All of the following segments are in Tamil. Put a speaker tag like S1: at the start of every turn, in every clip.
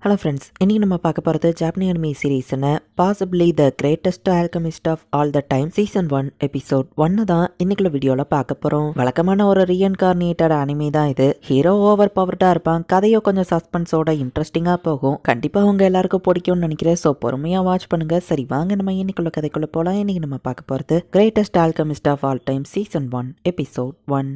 S1: ஹலோ ஃப்ரெண்ட்ஸ், இன்னைக்கு நம்ம பார்க்க போகிறது ஜாப்பனீஸ் அனிமே சீரீஸ்னு possibly the greatest alchemist of all the time season 1 episode 1 தான் இன்னைக்குள்ள வீடியோவில் பார்க்க போகிறோம். வழக்கமான ஒரு ரீஇன்கார்னேட்டட் அனிமே தான் இது. ஹீரோ ஓவர் பவர்டாக இருப்பான், கதையோ கொஞ்சம் சஸ்பென்ஸோட இன்ட்ரெஸ்டிங்காக போகும். கண்டிப்பாக அவங்க எல்லாருக்கும் பிடிக்கும்னு நினைக்கிறேன். ஸோ பொறுமையாக வாட்ச் பண்ணுங்க. சரி வாங்க நம்ம இன்னைக்குள்ள கதைக்குள்ள போகலாம். இன்னைக்கு நம்ம பார்க்க போகிறது greatest alchemist of all time season 1 episode 1.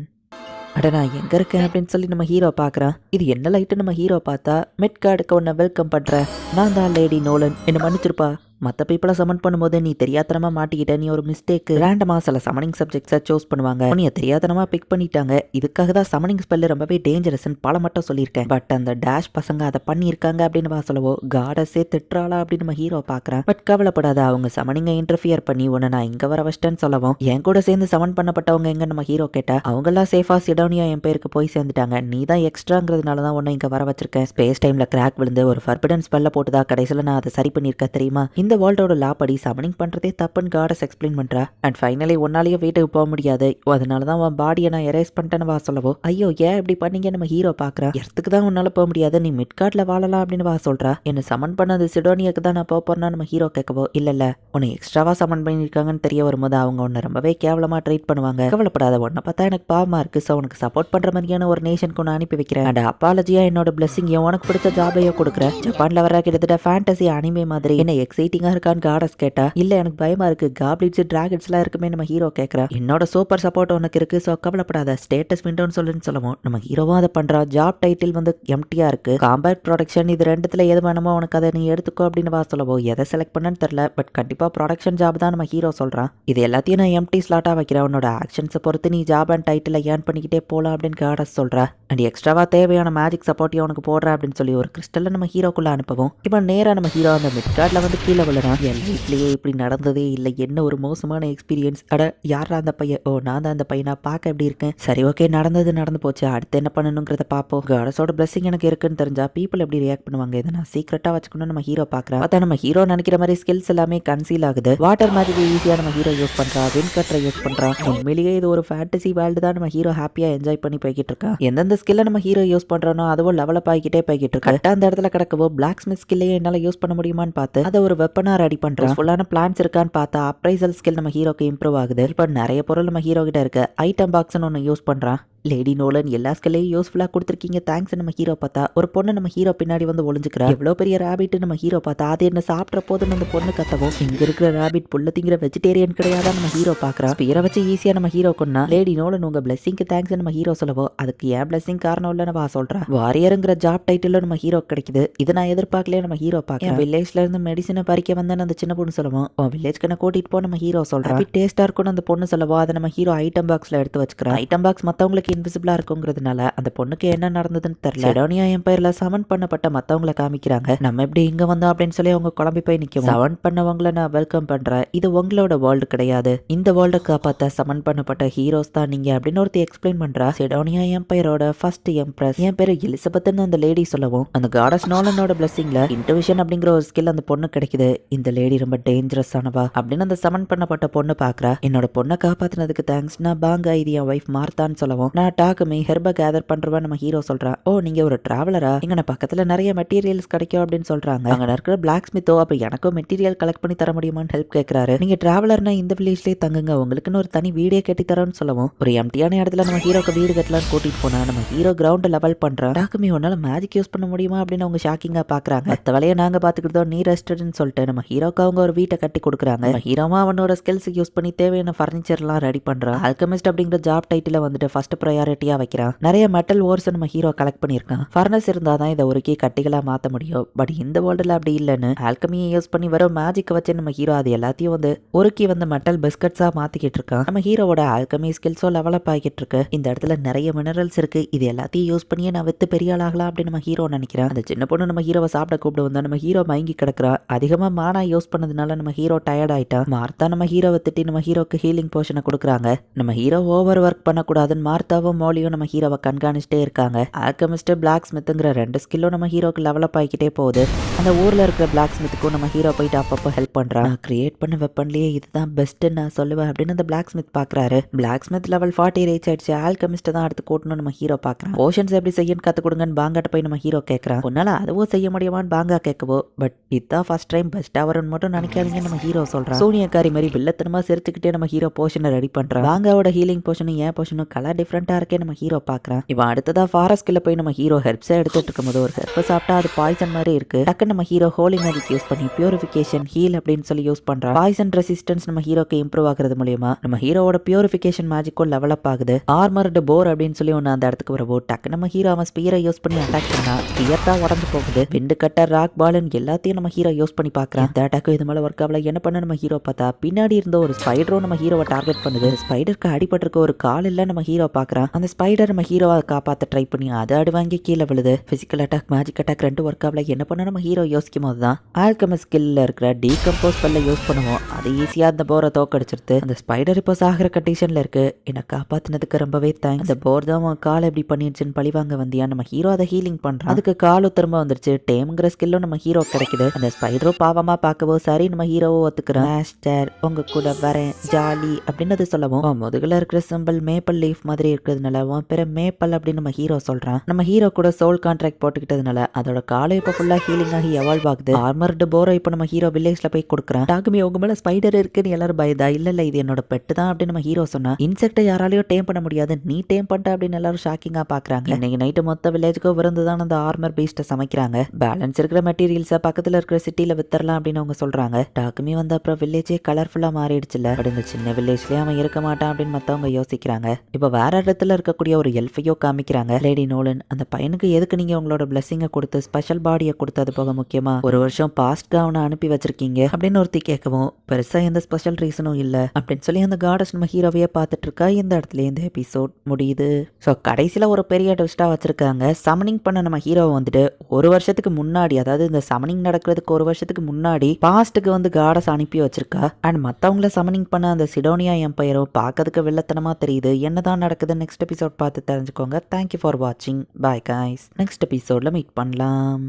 S1: அட நான் எங்கே இருக்கேன் அப்படின்னு சொல்லி நம்ம ஹீரோ பார்க்குறேன். இது என்ன லைட்டு நம்ம ஹீரோ பார்த்தா மிட் கார்டுக்கு உன்னை வெல்கம் பண்ணுறேன், நான் தான் லேடி நோலன், என்ன மன்னிச்சிருப்பா. மற்ற பீப்புளை சமன் பண்ணும்போது நீ தெரியாதனமாக மாட்டிக்கிட்ட, நீ ஒரு மிஸ்டேக். ரேண்டமாக சில சமனிங் சப்ஜெக்ட்ஸை சூஸ் பண்ணுவாங்க, நீ தெரியாதனமாக பிக் பண்ணிட்டாங்க. இதுக்காக தான் சமனிங் ஸ்பெல்லு ரொம்பவே டேஞ்சரஸ்ன்னு பல மட்டும் சொல்லியிருக்கேன். பட் அந்த டேஷ் பசங்க அதை பண்ணியிருக்காங்க அப்படின்னு வா சொல்லவோ காடஸே திட்டுறாளா அப்படின்னு நம்ம ஹீரோ பார்க்குறேன். பட் கவலைப்படாத, அவங்க சமனிங்கை இன்டர்ஃபியர் பண்ணி உன்னை நான் இங்கே வர வச்சிட்டேன்னு சொல்லவும் என் கூட சேர்ந்து சமன் பண்ணப்பட்டவங்க எங்க நம்ம ஹீரோ கேட்டா அவங்கெல்லாம் சேஃபா சிடோனியா என் பேருக்கு போய் சேர்ந்துட்டாங்க, நீ தான் எக்ஸ்ட்ராங்கிறதுனால தான் உன்னை இங்கே வர வச்சிருக்கேன். ஸ்பேஸ் டைம்ல கிராக் விழுந்து ஒரு ஃபர்பிடன் ஸ்பெல்ல போட்டுதான் கடைசியில் நான் அதை சரி பண்ணியிருக்கேன் தெரியுமா. இந்த வேர்ல்டோட லா படி சமனிங் பண்றதே தப்புன்னு காடஸ் எக்ஸ்பிளைன் பண்றா. அண்ட் ஃபைனலி உன்னாலேயே வீட்டுக்கு போக முடியாது, அதனால தான் உன் பாடியை நான் எரேஸ் பண்ணிட்டேன்னு வா சொல்லவோ ஐயோ ஏன் இப்படி பண்ணீங்க நம்ம ஹீரோ பார்க்குறேன். இடத்துக்கு தான் உன்னால போக முடியாது, நீ மிட்கார்ட்ல வாழலாம் அப்படின்னு வா சொல்றா. என்ன சமன் பண்ணது சிடோனியாக்கு தான் நான் போக போறேன்னா நம்ம ஹீரோ கேட்கவோ இல்ல உன்னை எக்ஸ்ட்ராவா சமன் பண்ணியிருக்காங்கன்னு தெரிய வரும்போது அவங்க உன்னை ரொம்பவே கேவலமா ட்ரீட் பண்ணுவாங்க. கவலைப்படாத, உன்னை பார்த்தா எனக்கு பாவமா இருக்கு. ஸோ உனக்கு சப்போர்ட் பண்ற மாதிரியான ஒரு நேஷனுக்கு ஒன்று அனுப்பி வைக்கிறேன். அண்ட் அப்பாலஜியா என்னோட பிளெஸிங் உனக்கு பிடிச்ச ஜாபையோ கொடுக்குறேன். ஜப்பான்ல வர கிட்டத்தட்ட ஃபேண்டசி அனிமே மாதிரி என்ன எக்ஸைட்டிங்கா இருக்கான்னு காடஸ் கேட்டா இல்ல எனக்கு பயமா இருக்கு, காப்ளிட்ஸ் டிராகன்ஸ் எல்லாம் இருக்குமே நம்ம ஹீரோ கேட்கறா. என்னோட சூப்பர் சப்போர்ட் உனக்கு இருக்கு, ஸோ கவலைப்படாத, ஸ்டேட்டஸ் விண்டோன்னு சொல்லுன்னு சொல்லவும் நம்ம ஹீரோவும் அதை பண்றா. ஜாப் டைட்டில் வந்து எம்டியா இருக்கு, காம்பேட் ப்ரொடக்ஷன், இது ரெண்டுத்துல எது வேணுமோ உனக்கு அதை நீ எடுத்துக்கோ அப்படின்னு வா சொல்லவோ எதை செலக்ட் பண்ணன்னு தெரியல. பட் கண்டிப்பா ப்ரொடக்ஷன் ஜாப் தான் நம்ம ஹீரோ சொல்றான். இது எல்லாத்தையும் நான் எம்டி ஸ்லாட்டா வைக்கிறேன், உன்னோட ஆக்ஷன்ஸை பொறுத்து நீ ஜாப் அண்ட் டைட்டில் ஏர்ன் பண்ணிக்கிட்டே போலாம் அப்படின்னு காடஸ் சொல்றா. அண்ட் எக்ஸ்ட்ராவா தேவையான மேஜிக் சப்போர்ட்டையும் உனக்கு போடுறேன் அப்படின்னு சொல்லி ஒரு கிறிஸ்டல்ல நம்ம ஹீரோக்குள்ள அனுப்பவும் இப்போ நேரா நம்ம ஹீரோ அந்த மிட்கார்ட்ல வந்து கீழே விழுறான். என் லைஃப்லயே இப்படி நடந்ததே இல்லை, என்ன ஒரு மோசமான எக்ஸ்பீரியன்ஸ். அட யாரா அந்த பையன், ஓ நான் தான் அந்த பையனா, பார்க்க எப்படி இருக்கேன். சரி ஓகே, நடந்தது நடந்து போச்சு, அடுத்து என்ன பண்ணணுங்கிறத பார்ப்போம். காடஸோட பிளஸிங் எனக்கு இருக்குன்னு தெரிஞ்சா பீப்புள் எப்படி ரியாக்ட் பண்ணுவாங்க, இதை நான் சீக்கிரட்டா வச்சுக்கணும்னு நம்ம ஹீரோ பார்க்குறேன். பார்த்தா நம்ம ஹீரோ நினைக்கிற மாதிரி ஸ்கில்ஸ் எல்லாமே கன்சீல் ஆகுது. வாட்டர் மேஜிக் ஈஸியா நம்ம ஹீரோ யூஸ் பண்றா, வின் கட்டரை யூஸ் பண்றான். உண்மையிலேயே இது ஒரு ஃபேண்டசி வேர்ல்டு தான். நம்ம ஹீரோ ஹாப்பியா என்ஜாய் பண்ணி போய்கிட்டு இருக்கான். எந்தெந்த ஸ்கில்ல நம்ம ஹீரோ யூஸ் பண்றானோ அதுவும் லெவலப் ஆகிக்கிட்டே போய்கிட்டு இருக்கு. கரெக்டா அந்த இடத்துல கிடக்கவோ பிளாக் ஸ்மித் ஸ்கில்லையே என்னால யூஸ் பண்ண முடியுமான்னு பார்த்து அதை ஒரு வெப்பனா ரெடி பண்றான். ஃபுல்லான பிளான்ஸ் இருக்கான்னு பார்த்தா அப்ரைசல் ஸ்கில் நம்ம ஹீரோக்கு இம்ப்ரூவ் ஆகுது. இப்போ நிறைய பொருள் நம்ம ஹீரோ கிட்ட இருக்கு. ஐட்டம் பாக்ஸ்னு ஒன்று யூஸ் பண்றான். லேடி நோலன் எல்லா ஸ்கில்லையும் யூஸ்ஃபுல்லாக கொடுத்துருக்கீங்க, தேங்க்ஸ் நம்ம ஹீரோ பார்த்தா. ஒரு பொண்ணு நம்ம ஹீரோ பின்னாடி வந்து ஒளிஞ்சுக்கிறா. எவ்வளோ பெரிய ரேபிட் நம்ம ஹீரோ பார்த்தா அது என்ன சாப்பிட்ற போதுன்னு அந்த பொண்ணு கத்தவும் இங்க இருக்கிற ரேபிட் புல்ல திங்கிற வெஜிடேரியன் கிடையாதான் நம்ம ஹீரோ பார்க்குறான். ஸ்பீரை வச்சு ஈஸியாக நம்ம ஹீரோ கொண்டா. லேடி நோலன் உங்க பிளெஸிங்க்கு தேங்க்ஸ் நம்ம ஹீரோ சொல்லவோ அதுக்கு ஏன் பிளெஸிங் காரணம் இல்லைன்னு வா சொல்றா. வாரியருங்கிற ஜாப் டைட்டில் நம்ம ஹீரோ கிடைக்குது, இது நான் எதிர்பார்க்கலையே நம்ம ஹீரோ பார்க்க. வில்லேஜ்ல இருந்து மெடிசனை பறிக்க வந்தேன்னு அந்த சின்ன பொண்ணு சொல்லவும் வில்லேஜ்க்கு நான் கூட்டிட்டு போ நம்ம ஹீரோ சொல்றா. டேஸ்டா இருக்கும்னு அந்த பொண்ணு சொல்லவோ அதை நம்ம ஹீரோ ஐட்டம் பாக்ஸ்ல எடுத்து வச்சுக்கிறேன். ஐட்டம் பாக்ஸ் மற்றவங்களுக்கு இன்விசிபிளா இருக்குங்கிற அந்த பொண்ணுக்கு என்ன நடந்ததுன்னு தெரியல. சிடோனியா எம்பயர்ல சமன் பண்ணப்பட்ட மத்தவங்களை காமிக்கிறாங்க. நம்ம எப்படி இங்க வந்தோம் அப்படின்னு சொல்லி அவங்க குழம்பி போய் நிக்கும். சமன் பண்ணவங்களை நான் வெல்கம் பண்றேன், இது உங்களோட வேர்ல்டு கிடையாது, இந்த வேர்ல்டு காப்பாத்த சமன் பண்ணப்பட்ட ஹீரோஸ் தான் நீங்க அப்படின்னு ஒருத்தி எக்ஸ்பிளைன் பண்றா. சிடோனியா எம்பயரோட ஃபர்ஸ்ட் எம்ப்ரஸ், என் பேரு எலிசபெத்னு அந்த லேடி சொல்லவும் அந்த காடஸ் நோலனோட பிளெஸிங்ல இன்ட்யூஷன் அப்படிங்கிற ஒரு ஸ்கில் அந்த பொண்ணு கிடைக்குது. இந்த லேடி ரொம்ப டேஞ்சரஸ் ஆனவா அப்படின்னு அந்த சமன் பண்ணப்பட்ட பொண்ணு பாக்குறா. என்னோட பொண்ணை காப்பாத்தினதுக்கு தேங்க்ஸ், நான் பாங்க இது என் ஒய்ஃப் மார்த்தான்னு சொல்லவும் நான் டாக்குமே கேதர் பண்றவன் நம்ம ஹீரோ சொல்றா. ஓ நீங்க ஒரு டிராவலரா, இங்க பக்கத்துல நிறைய மெட்டீரியல்ஸ் கிடைக்கும் அப்படின்னு சொல்றாங்க. அங்க இருக்கிற பிளாக் ஸ்மித்தோ அப்ப எனக்கும் மெட்டீரியல் கலெக்ட் பண்ணி தர முடியுமான்னு ஹெல்ப் கேட்கறாரு. நீங்க டிராவலர்னா இந்த வில்லேஜ்லயே தங்குங்க, உங்களுக்குன்னு ஒரு தனி வீடே கட்டி தரோன்னு சொல்லவும் ஒரு எம்டியான இடத்துல நம்ம ஹீரோக்கு வீடு கட்டலாம் கூட்டிட்டு போனா நம்ம ஹீரோ கிரவுண்ட் லெவல் பண்றான். டாக்குமே உன்னால மேஜிக் யூஸ் பண்ண முடியுமா அப்படின்னு அவங்க ஷாக்கிங்கா பாக்குறாங்க. மத்த வேலையை நாங்க பாத்துக்கிட்டோம், நீ ரெஸ்டட்னு சொல்லிட்டு நம்ம ஹீரோக்கு அவங்க ஒரு வீட்டை கட்டி கொடுக்குறாங்க. நம்ம ஹீரோமா அவனோட ஸ்கில்ஸ் யூஸ் பண்ணி தேவையான ஃபர்னிச்சர் எல்லாம் ரெடி பண்றான். ஆல்கெமிஸ்ட் அப்படிங்கிற ஜாப் டைட்டில வந்துட்டு ஃபர்ஸ்ட் ப்ரையாரிட்டியா வைக்கிறான். நிறைய மெட்டல் ஓர்ஸ் நம்ம ஹீரோ கலெக்ட் பண்ணியிருக்கான். ஃபர்னஸ் இருந்தாதான் இதை உருக்கி கட்டிகளா மாத்த முடியும். பட் இந்த வேர்ல்டுல அப்படி இல்லைன்னு ஆல்கமியை யூஸ் பண்ணி வரும் மேஜிக் வச்சு நம்ம ஹீரோ அது எல்லாத்தையும் வந்து உருக்கி வந்து மெட்டல் பிஸ்கட்ஸா மாத்திக்கிட்டு இருக்கான். நம்ம ஹீரோவோட ஆல்கமி ஸ்கில்ஸோ டெவலப் ஆகிட்டு இருக்கு. இந்த இடத்துல நிறைய மினரல்ஸ் இருக்கு, இது எல்லாத்தையும் யூஸ் பண்ணியே நான் வித்து பெரிய ஆளாகலாம் அப்படின்னு நம்ம ஹீரோ நினைக்கிறேன். அந்த சின்ன பொண்ணு நம்ம ஹீரோவை சாப்பிட கூப்பிட வந்தா நம்ம ஹீரோ மயங்கி கிடக்குறா. அதிகமா மானா யூஸ் பண்ணதுனால நம்ம ஹீரோ டயர்ட் ஆயிட்டான். மார்த்தா நம்ம ஹீரோவை திட்டி நம்ம ஹீரோக்கு ஹீலிங் போஷனை கொடுக்குறாங்க. நம்ம ஹீரோ ஓவர் ஒர்க் பண்ணக்கூடாதுன்னு மார்த்தா பெருசாவும் மோலியும் நம்ம ஹீரோவை கண்காணிச்சிட்டே இருக்காங்க. ஆல்கெமிஸ்ட் பிளாக் ஸ்மித்ங்கிற 2 ஸ்கில்லும் நம்ம ஹீரோக்கு லெவலப் ஆகிக்கிட்டே போகுது. அந்த ஊர்ல இருக்கிற பிளாக் ஸ்மித்துக்கும் நம்ம ஹீரோ போயிட்டு அப்பப்போ ஹெல்ப் பண்றான். நான் கிரியேட் பண்ண வெப்பன்லயே இதுதான் பெஸ்ட்னு நான் சொல்லுவேன் அப்படின்னு அந்த பிளாக் ஸ்மித் பாக்குறாரு. பிளாக் ஸ்மித் லெவல் 40 ரீச் ஆயிடுச்சு. ஆல்கெமிஸ்ட் தான் அடுத்து கூட்டணும் நம்ம ஹீரோ பாக்குறான். போஷன்ஸ் எப்படி செய்யன்னு கத்து கொடுங்கன்னு பாங்காட்ட போய் நம்ம ஹீரோ கேட்கறான். உன்னால அதுவும் செய்ய முடியுமான்னு பாங்கா கேட்கவோ, பட் இதுதான் ஃபர்ஸ்ட் டைம் பெஸ்டா வரும்னு மட்டும் நினைக்காதீங்க நம்ம ஹீரோ சொல்றான். சூனியக்காரி மாதிரி வில்லத்தனமா சிரிச்சுக்கிட்டே நம்ம ஹீரோ போஷனை ரெடி பண்றான். பாங்காவோட ஹீலிங் போஷனும் ஏன் போஷனும் கலர் டிஃப்ரெண்டா இருக்கே நம்ம ஹீரோ பாக்குறான். இவன் அடுத்ததா ஃபாரஸ்ட்ல போய் நம்ம ஹீரோ ஹெர்ப்ஸை எடுத்துட்டு இருக்கும்போது ஒரு ஹெர்ப் சாப்பிட்டா அது பாய்சன் மாதிரி இருக்கு. டக்கு நம்ம ஹீரோ ஹோலி மேஜிக் யூஸ் பண்ணி பியூரிஃபிகேஷன் ஹீல் அப்படின்னு சொல்லி யூஸ் பண்றான். பாய்சன் ரெசிஸ்டன்ஸ் நம்ம ஹீரோக்கு இம்ப்ரூவ் ஆகுறது மூலியமா நம்ம ஹீரோவோட பியூரிஃபிகேஷன் மேஜிக்கும் லெவலப் ஆகுது. ஆர்மர்டு போர் அப்படின்னு சொல்லி ஒன்று அந்த இடத்துக்கு வரவோ டக்கு நம்ம ஹீரோ அவன் ஸ்பீரை யூஸ் பண்ணி அட்டாக் பண்ணா ஸ்பியர் தான் உடஞ்சு போகுது. விண்டு கட்டர் ராக் பால்னு எல்லாத்தையும் நம்ம ஹீரோ யூஸ் பண்ணி பாக்குறான். இந்த அட்டாக்கும் இது மேல ஒர்க் ஆகல. என்ன பண்ண நம்ம ஹீரோ பார்த்தா பின்னாடி இருந்த ஒரு ஸ்பைடரும் நம்ம ஹீரோவை டார்கெட் பண்ணுது. ஸ்பைடருக்கு அடிபட்டிருக்க ஒரு கால் இல்ல நம்ம ஹீரோ பாக்குறான். அந்த ஸ்பைடர் நம்ம ஹீரோவை காப்பாத்த ட்ரை பண்ணி அதை அடி வாங்கி கீழே விழுது. பிசிக்கல் அட்டாக் மேஜிக் அட்டாக் ரெண்டு ஒர்க் ஆகல. என்ன பண்ண நம்ம ஹீரோ யோசிக்கும் போது தான் ஆல்கெமிஸ்ட் ஸ்கில்ல இருக்கிற டீகம்போஸ் ஸ்பெல்ல யூஸ் பண்ணுவோம். அது ஈஸியா அந்த போரை தோக்கடிச்சிருது. அந்த ஸ்பைடர் இப்போ சாகிற கண்டிஷன்ல இருக்கு. என்ன காப்பாத்தினதுக்கு ரொம்பவே தேங்க்ஸ். அந்த போர் தான் உன் கால் எப்படி பண்ணிருச்சுன்னு பழிவாங்க வந்தியா. நம்ம ஹீரோ அதை ஹீலிங் பண்றான். அதுக்கு காலும் திரும்ப வந்துருச்சு. டேம்ங்கிற ஸ்கில்லும் நம்ம ஹீரோ கிடைக்குது. அந்த ஸ்பைடரும் பாவமா பார்க்கவோ சரி நம்ம ஹீரோவோ ஒத்துக்கிறான். மாஸ்டர் உங்க கூட வரேன் ஜாலி அப்படின்னு சொல்லவும் முதுகுல இருக்கிற சிம்பிள் மேப்பிள் லீஃப் மாதிரி இருக்கிறதுனால உன் பேரு மேப்பல் அப்படின்னு நம்ம ஹீரோ சொல்றான். நம்ம ஹீரோ கூட சோல் கான்ட்ராக்ட் போட்டுக்கிட்டதுனால அதோட காலம் இப்போ ஃபுல்லா ஹீலிங் ஆகி எவால்வ் ஆகுது. ஆர்மர்டு போரை இப்போ நம்ம ஹீரோ வில்லேஜ்ல போய் கொடுக்குறான். டாக்குமி உங்க மேல ஸ்பைடர் இருக்குன்னு எல்லாரும் பயதா. இல்ல இது என்னோட பெட்டு தான் அப்படின்னு நம்ம ஹீரோ சொன்னா. இன்செக்டை யாராலையும் டேம் பண்ண முடியாது, நீ டேம் பண்ணிட்ட அப்படின்னு எல்லாரும் ஷாக்கிங்கா பாக்குறாங்க. இன்னைக்கு நைட்டு மொத்த வில்லேஜுக்கும் விருந்து தான் அந்த ஆர்மர் பீஸ்ட்டை சமைக்கிறாங்க. பேலன்ஸ் இருக்கிற மெட்டீரியல்ஸை பக்கத்துல இருக்கிற சிட்டில வித்தரலாம் அப்படின்னு அவங்க சொல்றாங்க. டாக்குமி வந்த அப்புறம் வில்லேஜே கலர்ஃபுல்லா மாறிடுச்சுல. அப்படி இந்த சின்ன வில்லேஜ்லயே அவன் இருக்க மாட்டான் அப்படின்னு மத்தவங்க யோசிக்கிறாங்க. இப்ப வேற இடத்துல இருக்கக்கூடிய ஒரு எல்ஃபையோ காமிக்கிறாங்க. லேடி நோலன் அந்த பையனுக்கு எதுக்கு நீங்க உங்களோட பிளெஸிங்கை கொடுத்து ஸ்பெஷல் பாடியை கொடுத்து அது போக முக்கியமா ஒரு வருஷம் பாஸ்ட்க்கு அவனை அனுப்பி வச்சிருக்கீங்க அப்படின்னு ஒருத்தி கேட்கவும் பெருசா எந்த ஸ்பெஷல் ரீசனும் இல்ல அப்படின்னு சொல்லி அந்த காடஸ் நம்ம ஹீரோவையே பார்த்துட்டு இருக்கா. இந்த இடத்துல இந்த எபிசோட் முடியுது. ஸோ கடைசியில ஒரு பெரிய ட்விஸ்டா வச்சிருக்காங்க. சமனிங் பண்ண நம்ம ஹீரோவை வந்துட்டு ஒரு வருஷத்துக்கு முன்னாடி, அதாவது இந்த சமனிங் நடக்கிறதுக்கு ஒரு வருஷத்துக்கு முன்னாடி பாஸ்ட்டுக்கு வந்து காடஸ் அனுப்பி வச்சிருக்கா. அண்ட் மற்றவங்கள சமனிங் பண்ண அந்த சிடோனியா எம்பையரும் பார்க்கறதுக்கு வில்லத்தனமா தெரியுது. என்னதான் நடக்குது நெக்ஸ்ட் எபிசோட் பார்த்து தெரிஞ்சுக்கோங்க. தேங்க்யூ ஃபார் வாட்சிங். Bye guys. நெக்ஸ்ட் எபிசோட்ல மீட் பண்ணலாம்.